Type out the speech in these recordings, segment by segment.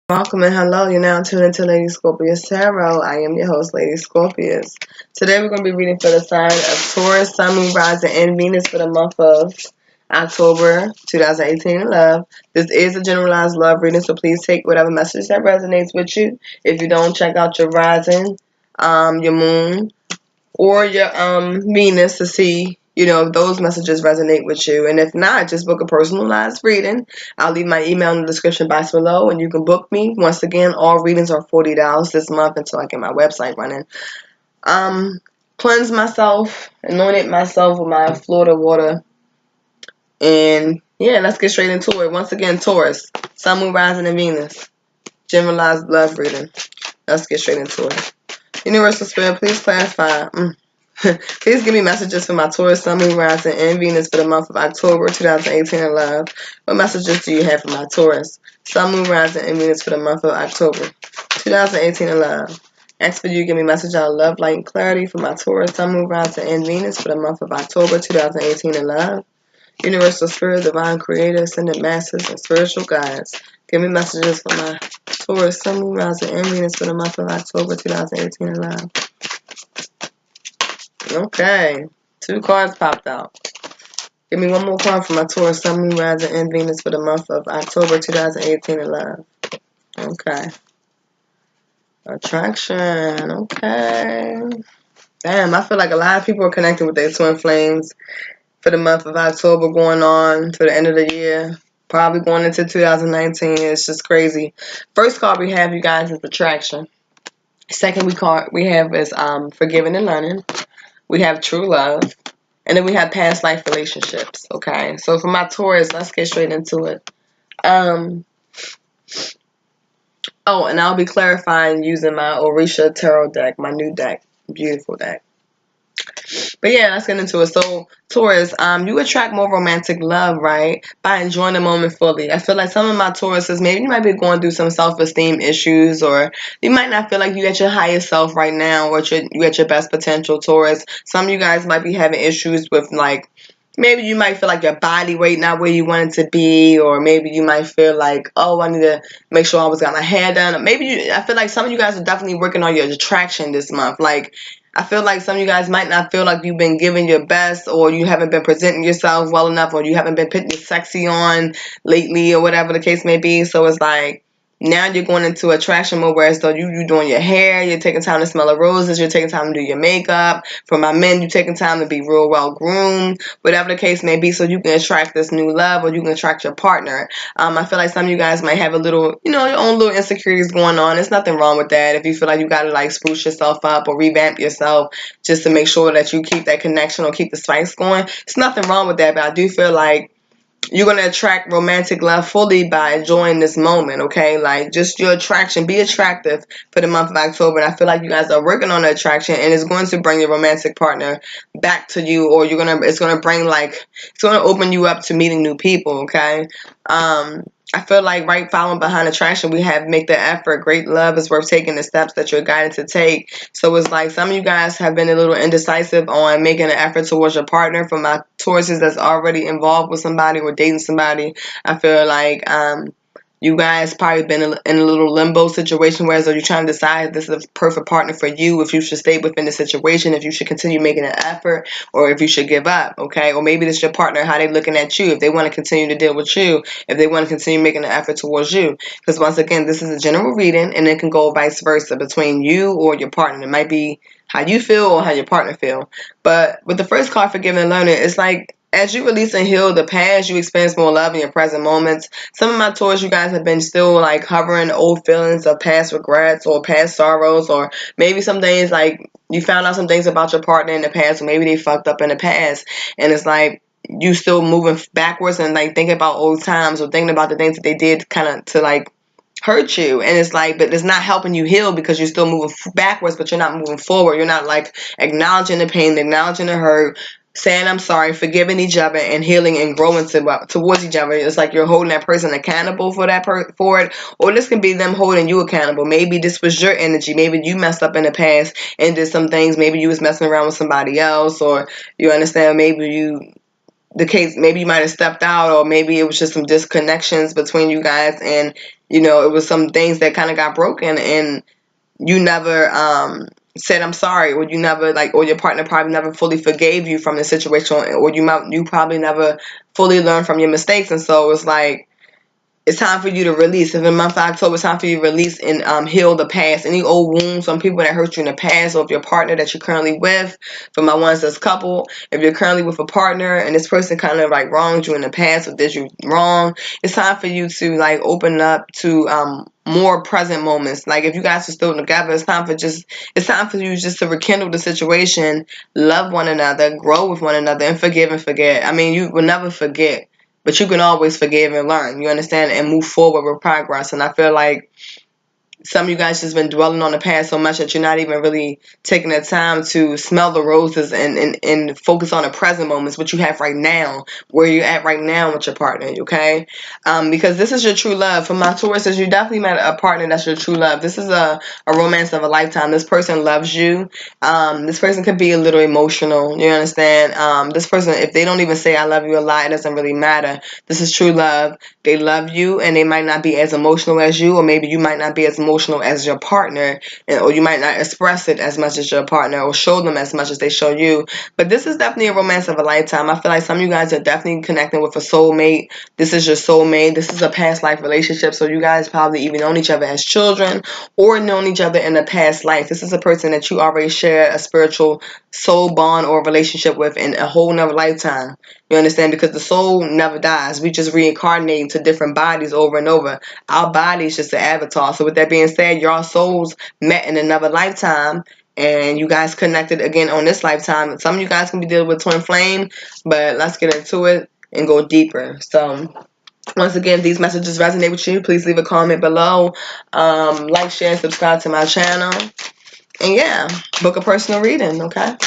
Welcome and hello. You're now tuned into LadyScorpiusTarot. I am your host, Lady Scorpius. Today we're going to be reading for the sign of Taurus, Sun, Moon, Rising, and Venus for the month of October 2018 in love. This is a generalized love reading, so please take whatever message that resonates with you. If you don't, check out your rising, your moon, or your Venus to see if those messages resonate with you. And if not, just book a personalized reading. I'll leave my email in the description box below, and you can book me. Once again, all readings are $40 this month until I get my website running. Cleanse myself, anointed myself with my Florida water, and yeah, let's get straight into it. Once again, Taurus, Sun, Moon, Rising, and Venus. Generalized love reading. Let's get straight into it. Universal Spirit, please clarify. Please give me messages for my Taurus, Sun, Moon, Rising, and Venus for the month of October 2018 in love. What messages do you have for my Taurus, Sun, Moon, Rising, and Venus for the month of October 2018 in love? Ask for you give me message out love, light, and clarity for my Taurus, Sun, Moon, Rising, and Venus for the month of October 2018 in love. Universal Spirit, Divine Creator, Ascended Masters, and Spiritual Guides. Give me messages for my Taurus, Sun, Moon, Rising, and Venus for the month of October 2018 in love. Okay. 2 cards popped out. Give me one more card for my Taurus, Sun, Moon, Rising, and Venus for the month of October 2018 in love. Okay. Attraction. Okay. Damn, I feel like a lot of people are connecting with their twin flames for the month of October going on to the end of the year. Probably going into 2019. It's just crazy. First card we have, you guys, is attraction. Second we have is forgiving and learning. We have true love. And then we have past life relationships. Okay. So for my Taurus, let's get straight into it. Oh, and I'll be clarifying using my Orisha Tarot deck, my new deck. Beautiful deck. But yeah, let's get into it. So, Taurus, you attract more romantic love, right? By enjoying the moment fully. I feel like some of my Tauruses, maybe you might be going through some self-esteem issues, or you might not feel like you at your highest self right now, or you at your best potential, Taurus. Some of you guys might be having issues with, like, maybe you might feel like your body weight not where you want it to be, or maybe you might feel like, oh, I need to make sure I always got my hair done. Maybe I feel like some of you guys are definitely working on your attraction this month. Like, I feel like some of you guys might not feel like you've been giving your best, or you haven't been presenting yourself well enough, or you haven't been putting your sexy on lately, or whatever the case may be. So it's like, now you're going into attraction mode, where so you doing your hair, you're taking time to smell the roses, you're taking time to do your makeup. For my men, you're taking time to be real well groomed, whatever the case may be, so you can attract this new love, or you can attract your partner. I feel like some of you guys might have a little, your own little insecurities going on. There's nothing wrong with that. If you feel like you gotta like spruce yourself up or revamp yourself just to make sure that you keep that connection or keep the spice going, it's nothing wrong with that. But I do feel like you're going to attract romantic love fully by enjoying this moment, okay? Like, just your attraction. Be attractive for the month of October. And I feel like you guys are working on the attraction, and it's going to bring your romantic partner back to you, or it's going to bring, like, it's going to open you up to meeting new people, okay? I feel like right following behind attraction, we have make the effort. Great love is worth taking the steps that you're guided to take. So it's like some of you guys have been a little indecisive on making an effort towards your partner. For my Tauruses that's already involved with somebody or dating somebody, I feel like you guys probably been in a little limbo situation, whereas you're trying to decide if this is a perfect partner for you, if you should stay within the situation, if you should continue making an effort, or if you should give up, okay? Or maybe this is your partner, how they looking at you, if they want to continue to deal with you, if they want to continue making an effort towards you. Because once again, this is a general reading, and it can go vice versa between you or your partner. It might be how you feel or how your partner feel. But with the first card, Forgiving and Learning, it's like, as you release and heal the past, you experience more love in your present moments. Some of my Taurus, you guys have been still like hovering old feelings of past regrets or past sorrows, or maybe some things like you found out some things about your partner in the past, or maybe they fucked up in the past, and it's like you still moving backwards and like thinking about old times, or thinking about the things that they did kind of to like hurt you. And it's like, but it's not helping you heal, because you're still moving backwards, but you're not moving forward. You're not like acknowledging the pain, acknowledging the hurt, saying I'm sorry, forgiving each other, and healing and growing towards each other. It's like you're holding that person accountable for that for it, or this can be them holding you accountable. Maybe this was your energy. Maybe you messed up in the past and did some things. Maybe you was messing around with somebody else, or you understand, maybe maybe you might have stepped out, or maybe it was just some disconnections between you guys, and You know, it was some things that kind of got broken, and you never said I'm sorry, or you never, like, or your partner probably never fully forgave you from the situation, or you probably never fully learned from your mistakes. And so it's like, it's time for you to release. If in the month of October, it's time for you to release and heal the past. Any old wounds from people that hurt you in the past, or if your partner that you're currently with, for my ones that's couple, if you're currently with a partner and this person kind of like wronged you in the past or did you wrong, it's time for you to like open up to more present moments. Like if you guys are still together, it's time for you just to rekindle the situation, love one another, grow with one another, and forgive and forget. I mean, you will never forget, but you can always forgive and learn, you understand, and move forward with progress. And I feel like some of you guys just been dwelling on the past so much that you're not even really taking the time to smell the roses and focus on the present moments, what you have right now, where you're at right now with your partner, okay? Because this is your true love. For my Tauruses, you definitely met a partner that's your true love. This is a romance of a lifetime. This person loves you. This person could be a little emotional, you understand? This person, if they don't even say I love you a lot, it doesn't really matter. This is true love. They love you, and they might not be as emotional as you, or maybe you might not be as emotional as your partner, or you might not express it as much as your partner, or show them as much as they show you. But this is definitely a romance of a lifetime. I feel like some of you guys are definitely connecting with a soulmate. This is your soulmate. This is a past life relationship. So you guys probably even known each other as children, or known each other in a past life. This is a person that you already share a spiritual soul bond or relationship with in a whole nother lifetime. You understand? Because the soul never dies. We just reincarnate into different bodies over and over. Our body is just an avatar. So with that being said, your souls met in another lifetime, and you guys connected again on this lifetime. Some of you guys can be dealing with twin flame, but let's get into it and go deeper. So once again, if these messages resonate with you, please leave a comment below. Like, share, and subscribe to my channel. And yeah, book a personal reading, okay?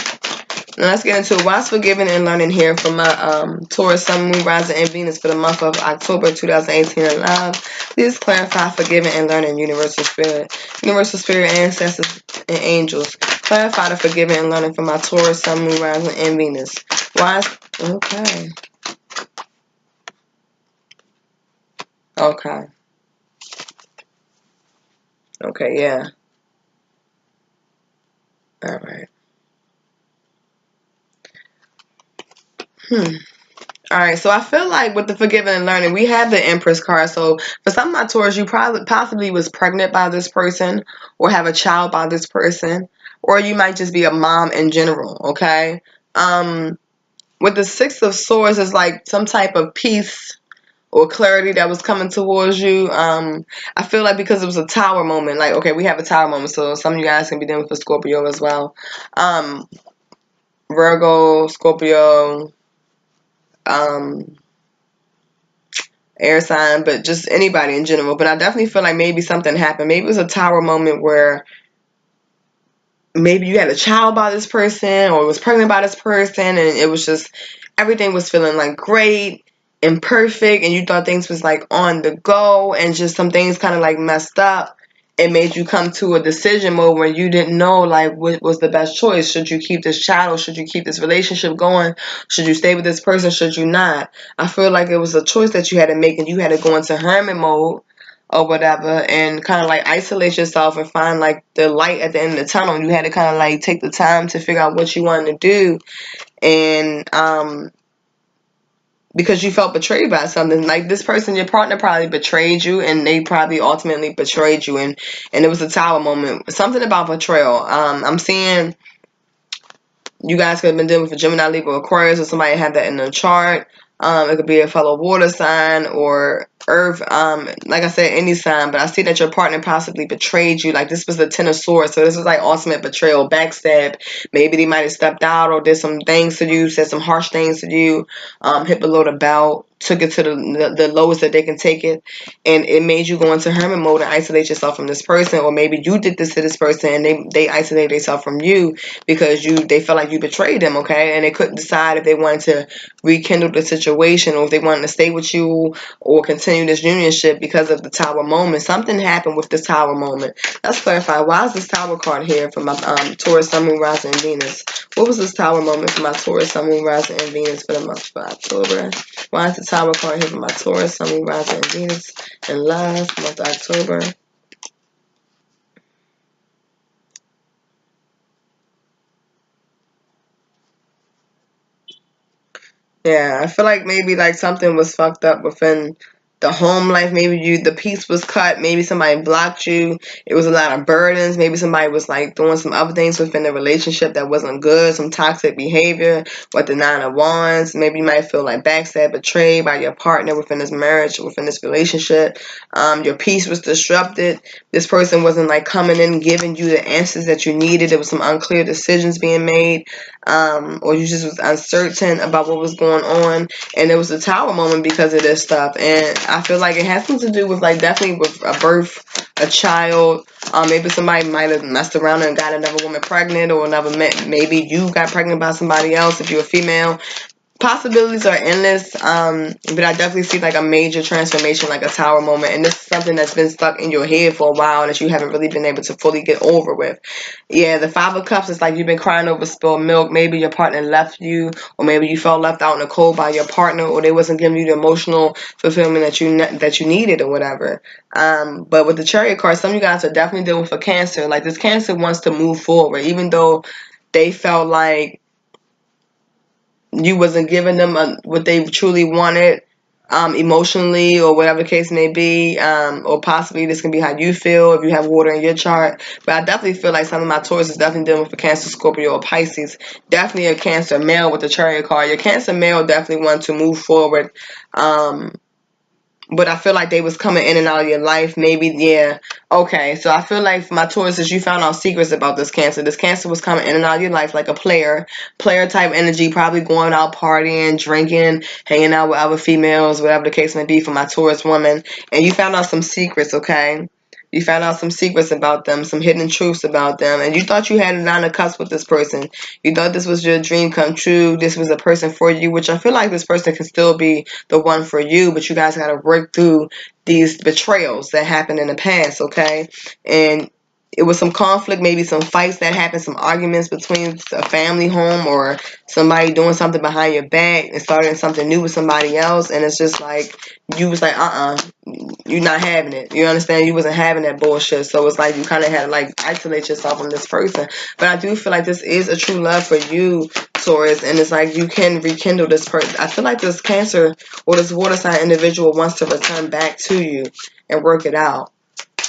Now let's get into what's forgiving and learning here from my Taurus, Sun, Moon, Rising, and Venus for the month of October 2018 in love. Please clarify forgiving and learning, Universal Spirit, ancestors, and angels. Clarify the forgiving and learning for my Taurus, Sun, Moon, Rising, and Venus. Why? Okay. Okay. Okay, yeah. All right. Alright, so I feel like with the forgiving and learning, we have the Empress card. So for some of my Taurus, you probably possibly was pregnant by this person, or have a child by this person, or you might just be a mom in general, okay? With the Six of Swords, it's like some type of peace or clarity that was coming towards you. I feel like because it was a tower moment, like, okay, we have a tower moment, so some of you guys can be dealing with a Scorpio as well. Virgo, Scorpio, air sign, but just anybody in general. But I definitely feel like maybe something happened. Maybe it was a tower moment where maybe you had a child by this person, or was pregnant by this person, and it was just, everything was feeling like great and perfect, and you thought things was like on the go, and just some things kind of like messed up. It made you come to a decision mode where you didn't know like what was the best choice. Should you keep this child, or should you keep this relationship going? Should you stay with this person? Should you not? I feel like it was a choice that you had to make, and you had to go into hermit mode or whatever, and kind of like isolate yourself and find like the light at the end of the tunnel. You had to kind of like take the time to figure out what you wanted to do, and because you felt betrayed by something. Like this person, your partner probably betrayed you, and they probably ultimately betrayed you, and it was a tower moment. Something about betrayal. I'm seeing you guys could have been dealing with a Gemini, Libra, Aquarius, or somebody had that in their chart. It could be a fellow water sign or earth, like I said, any sign. But I see that your partner possibly betrayed you. Like this was the Ten of Swords, so this is like ultimate betrayal, backstab. Maybe they might have stepped out or did some things to you, said some harsh things to you, hit below the belt, took it to the lowest that they can take it, and it made you go into hermit mode and isolate yourself from this person. Or maybe you did this to this person, and they isolated themselves from you because they felt like you betrayed them, okay? And they couldn't decide if they wanted to rekindle the situation, or if they wanted to stay with you or continue this unionship because of the tower moment. Something happened with this tower moment. Let's clarify. Why is this tower card here for my Taurus, Sun, Moon, Rising, and Venus? What was this tower moment for my Taurus, Sun, Moon, Rising, and Venus for the month of October? Why is the Tower card here for my Taurus, Sun, Moon, Rising, and Venus in love, month of October. Yeah, I feel like maybe like something was fucked up within the home life. Maybe the peace was cut. Maybe somebody blocked you. It was a lot of burdens. Maybe somebody was like doing some other things within the relationship that wasn't good. Some toxic behavior with the Nine of Wands. Maybe you might feel like backstabbed, betrayed by your partner within this marriage, within this relationship. Your peace was disrupted. This person wasn't like coming in and giving you the answers that you needed. There was some unclear decisions being made. Or you just was uncertain about what was going on, and it was a Tower moment because of this stuff. And I feel like it has something to do with like definitely with a birth, a child. Maybe somebody might have messed around and got another woman pregnant, or maybe you got pregnant by somebody else if you're a female. Possibilities are endless, but I definitely see like a major transformation, like a Tower moment, and this is something that's been stuck in your head for a while that you haven't really been able to fully get over with. Yeah, the Five of Cups is like you've been crying over spilled milk. Maybe your partner left you, or maybe you felt left out in the cold by your partner, or they wasn't giving you the emotional fulfillment that you needed or whatever. But with the Chariot card, some of you guys are definitely dealing with a Cancer. Like this Cancer wants to move forward, even though they felt like you wasn't giving them what they truly wanted, emotionally, or whatever the case may be, or possibly this can be how you feel if you have water in your chart. But I definitely feel like some of my Taurus is definitely dealing with a Cancer, Scorpio, or Pisces. Definitely a Cancer male with the Chariot card. Your Cancer male definitely wants to move forward. But I feel like they was coming in and out of your life. Maybe, yeah. Okay, so I feel like for my Tauruses, you found out secrets about this Cancer. This Cancer was coming in and out of your life like a player type energy, probably going out partying, drinking, hanging out with other females, whatever the case may be for my Taurus woman. And you found out some secrets, okay? You found out some secrets about them, some hidden truths about them, and you thought you had a Nine of Cups with this person. You thought this was your dream come true. This was a person for you, which I feel like this person can still be the one for you, but you guys got to work through these betrayals that happened in the past, okay? And it was some conflict, maybe some fights that happened, some arguments between a family home or somebody doing something behind your back and starting something new with somebody else, and it's just like you was like, you're not having it. You understand? You wasn't having that bullshit. So it's like you kind of had to like isolate yourself from this person. But I do feel like this is a true love for you, Taurus, and it's like you can rekindle this person. I feel like this Cancer or this water sign individual wants to return back to you and work it out.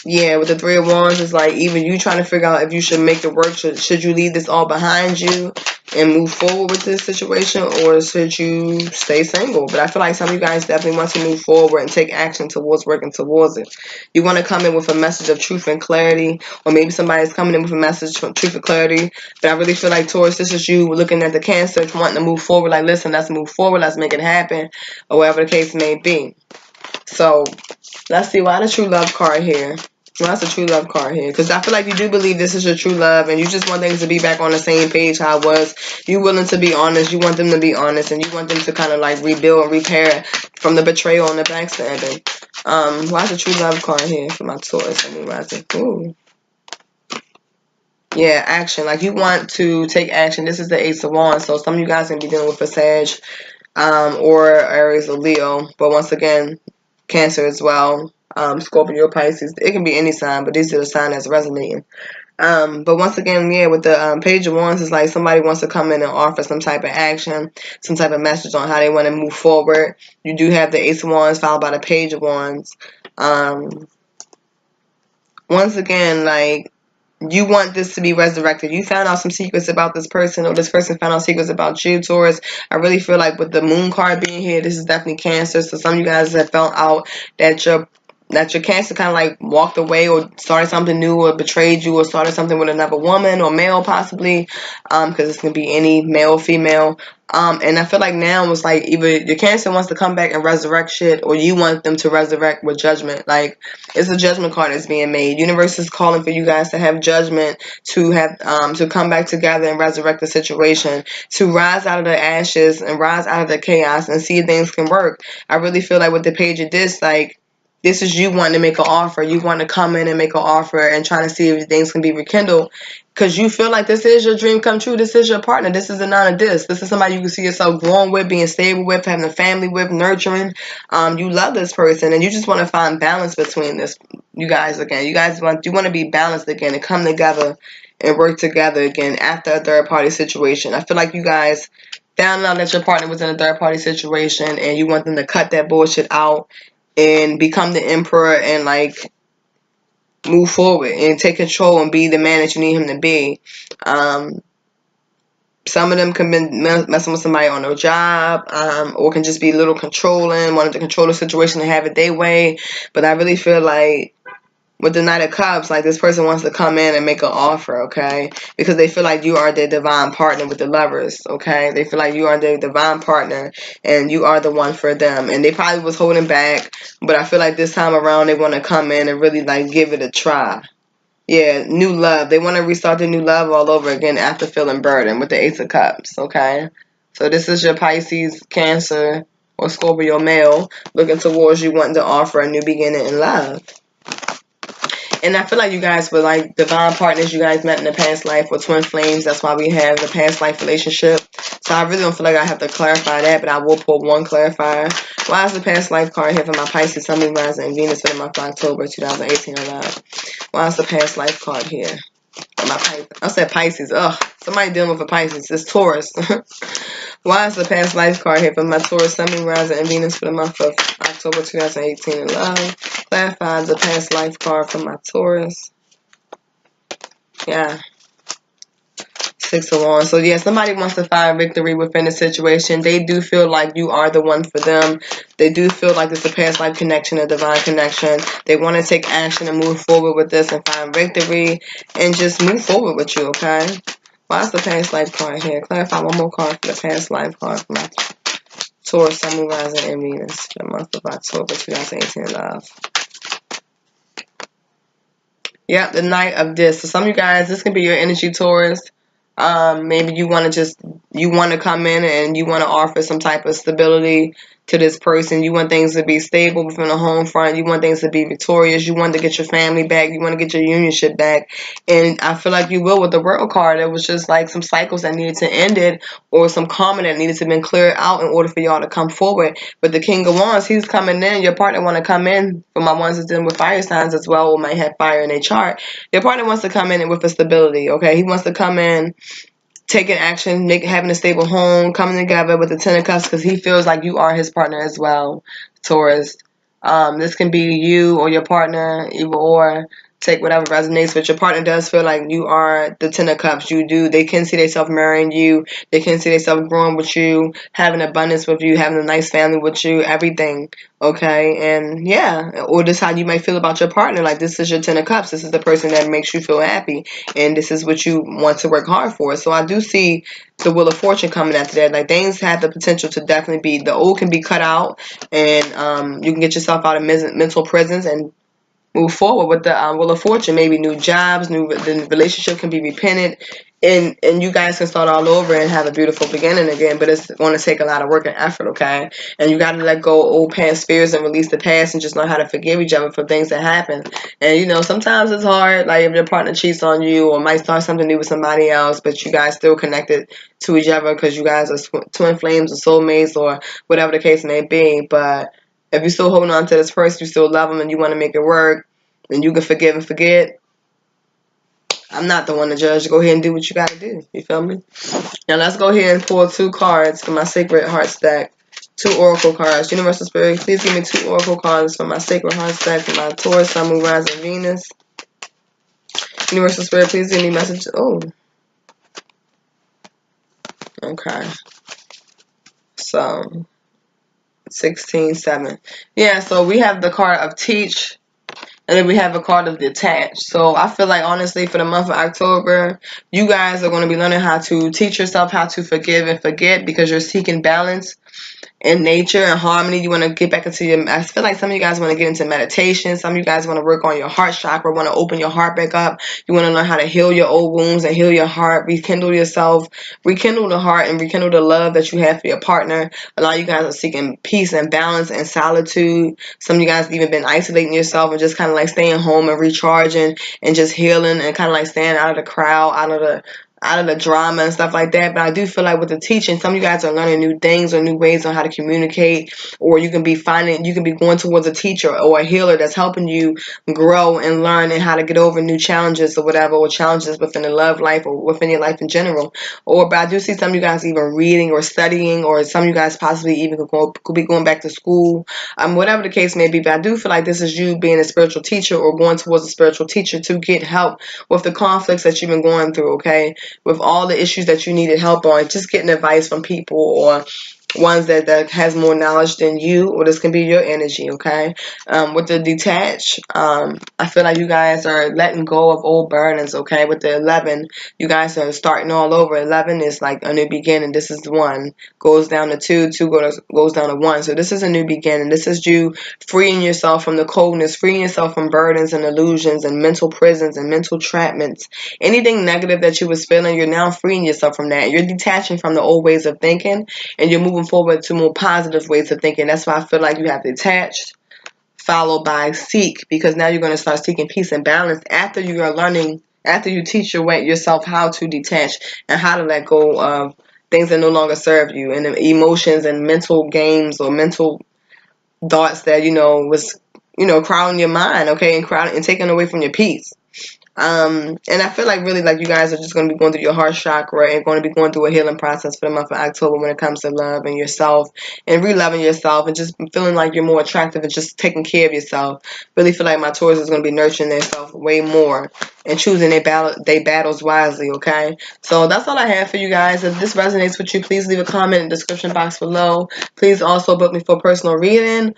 Yeah, with the Three of Wands, it's like even you trying to figure out if you should make it work. Should you leave this all behind you and move forward with this situation, or should you stay single? But I feel like some of you guys definitely want to move forward and take action towards working towards it. You want to come in with a message of truth and clarity, or maybe somebody's coming in with a message of truth and clarity. But I really feel like, Taurus, this is you looking at the Cancer, wanting to move forward. Like, listen, let's move forward. Let's make it happen, or whatever the case may be. So let's see, why the true love card here? Well, that's a true love card here. Because I feel like you do believe this is your true love. And you just want things to be back on the same page how it was. You willing to be honest. You want them to be honest. And you want them to kind of like rebuild and repair from the betrayal and the backstabbing. Why the true love card here for my Taurus? I mean, why is it? Ooh. Yeah, action. Like you want to take action. This is the Ace of Wands. So some of you guys can be dealing with a Sag, or Aries or Leo. But once again, Cancer as well. Scorpio, Pisces. It can be any sign, but these are the signs that's resonating. But once again, yeah, with the Page of Wands, it's like somebody wants to come in and offer some type of action, some type of message on how they want to move forward. You do have the Ace of Wands followed by the Page of Wands. Once again, like, you want this to be resurrected. You found out some secrets about this person, or this person found out secrets about you, Taurus. I really feel like with the Moon card being here, this is definitely Cancer. So some of you guys have found out that your Cancer kind of like walked away or started something new or betrayed you or started something with another woman or male possibly, because it's going to be any male, female. And I feel like now it's like either your Cancer wants to come back and resurrect shit, or you want them to resurrect with judgment. Like, it's a judgment card that's being made. Universe is calling for you guys to have judgment, to have to come back together and resurrect the situation, to rise out of the ashes and rise out of the chaos and see if things can work. I really feel like with the Page of this, like, This is you wanting to make an offer. You want to come in and make an offer and trying to see if things can be rekindled. Because you feel like this is your dream come true. This is your partner. This is a none of this. This is somebody you can see yourself growing with, being stable with, having a family with, nurturing. You love this person and you just want to find balance between this. You guys again. You want to be balanced again and come together and work together again after a third party situation. I feel like you guys found out that your partner was in a third party situation and you want them to cut that bullshit out and become the emperor and like move forward and take control and be the man that you need him to be. Some of them can be messing with somebody on their job, or can just be a little controlling, wanting to control the situation and have it their way. But I really feel like with the Knight of Cups, like this person wants to come in and make an offer, okay? Because they feel like you are their divine partner with the Lovers, okay? They feel like you are their divine partner and you are the one for them. And they probably was holding back, but I feel like this time around they want to come in and really like give it a try. Yeah, new love. They want to restart the new love all over again after feeling burdened with the Ace of Cups, okay? So this is your Pisces, Cancer, or Scorpio male looking towards you wanting to offer a new beginning in love. And I feel like you guys were like divine partners you guys met in the past life or twin flames. That's why we have the past life relationship. So I really don't feel like I have to clarify that, but I will pull one clarifier. Why is the past life card here for my Pisces, Sun, Moon, Rising, and Venus for the month of October 2018 alive? Why is the past life card here for my Pisces? I said Pisces. Ugh, somebody dealing with a Pisces. It's Taurus. Why is the past life card here for my Taurus, Sun, Moon, Rising, and Venus for the month of October 2018 and love? Clarify the past life card for my Taurus. Yeah. 6 of Wands. So yeah, somebody wants to find victory within the situation. They do feel like you are the one for them. They do feel like it's a past life connection, a divine connection. They want to take action and move forward with this and find victory and just move forward with you, okay? Why is the past life card here? Clarify one more card for the past life card for my Taurus, Sun, Moon, Rising, and Venus for the month of October 2018 love. Yep, the Knight of Discs. So some of you guys, this can be your energy, Taurus. Maybe you want to come in and you want to offer some type of stability to this person. You want things to be stable within the home front. You want things to be victorious. You want to get your family back. You want to get your unionship back. And I feel like you will with the World card. It was just like some cycles that needed to end it or some karma that needed to be cleared out in order for y'all to come forward. But the King of Wands, he's coming in. Your partner want to come in. For my ones that's dealing with fire signs as well or might have fire in their chart. Your partner wants to come in with a stability, okay? He wants to come in taking action, having a stable home, coming together with the Ten of Cups because he feels like you are his partner as well, Taurus. This can be you or your partner, either or. Take whatever resonates, but your partner does feel like you are the Ten of Cups. They can see themselves marrying you. They can see themselves growing with you, having abundance with you, having a nice family with you, everything. Okay, and yeah, or this is how you might feel about your partner. Like this is your Ten of Cups. This is the person that makes you feel happy, and this is what you want to work hard for. So I do see the Wheel of Fortune coming after that. Like things have the potential to definitely be, the old can be cut out, and you can get yourself out of mental prisons and move forward with the Wheel of Fortune. Maybe new jobs, the relationship can be repented, and you guys can start all over and have a beautiful beginning again. But it's going to take a lot of work and effort, okay? And you got to let go of old past fears and release the past and just learn how to forgive each other for things that happen. And you know, sometimes it's hard, like if your partner cheats on you or might start something new with somebody else, but you guys still connected to each other because you guys are twin flames or soulmates or whatever the case may be. But if you're still holding on to this person, you still love them and you want to make it work, and you can forgive and forget, I'm not the one to judge. Go ahead and do what you got to do. You feel me? Now let's go ahead and pull 2 cards for my Sacred Heart stack. 2 Oracle cards. Universal Spirit, please give me 2 Oracle cards for my Sacred Heart stack for my Taurus, Sun, Moon, Rising, Venus. Universal Spirit, please give me message. Oh. Okay. So 16-7. Yeah, so we have the card of Teach, and then we have a card of Detach. So I feel like honestly for the month of October, you guys are going to be learning how to teach yourself how to forgive and forget because you're seeking balance. in nature and harmony. You want to get back into your, I feel like some of you guys want to get into meditation. Some of you guys want to work on your heart chakra, want to open your heart back up. You want to learn how to heal your old wounds and heal your heart, rekindle yourself, rekindle the heart and rekindle the love that you have for your partner. A lot of you guys are seeking peace and balance and solitude. Some of you guys have even been isolating yourself and just kind of like staying home and recharging and just healing and kind of like staying out of the crowd, out of the drama and stuff like that. But I do feel like with the teaching, some of you guys are learning new things or new ways on how to communicate, or you can be going towards a teacher or a healer that's helping you grow and learn and how to get over new challenges or whatever, or challenges within the love life or within your life in general. But I do see some of you guys even reading or studying, or some of you guys possibly even could be going back to school, whatever the case may be. But I do feel like this is you being a spiritual teacher or going towards a spiritual teacher to get help with the conflicts that you've been going through, okay? With all the issues that you needed help on, just getting advice from people or ones that has more knowledge than you, or this can be your energy, okay? With the detach, I feel like you guys are letting go of old burdens, okay? With the 11, you guys are starting all over. 11 is like a new beginning. This is 1, goes down to 2, 2 goes down to 1. So this is a new beginning. This is you freeing yourself from the coldness, freeing yourself from burdens and illusions and mental prisons and mental trapments. Anything negative that you was feeling, you're now freeing yourself from that. You're detaching from the old ways of thinking, and you're moving forward to more positive ways of thinking. That's why I feel like you have detached, followed by seek, because now you're going to start seeking peace and balance after you are learning, after you teach yourself how to detach and how to let go of things that no longer serve you, and the emotions and mental games or mental thoughts that was crowding your mind, okay, and taking away from your peace. And I feel like really like you guys are just going to be going through your heart chakra and going to be going through a healing process for the month of October when it comes to love and yourself and re-loving yourself and just feeling like you're more attractive and just taking care of yourself. Really feel like my Taurus is going to be nurturing themselves way more and choosing their battles wisely, okay? So that's all I have for you guys. If this resonates with you, please leave a comment in the description box below. Please also book me for a personal reading.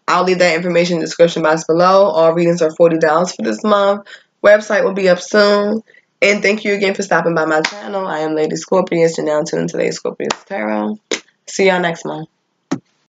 I'll leave that information in the description box below. All readings are $40 for this month. Website will be up soon. And thank you again for stopping by my channel. I am Lady Scorpius, and now tuned into LadyScorpiusTarot. See y'all next month.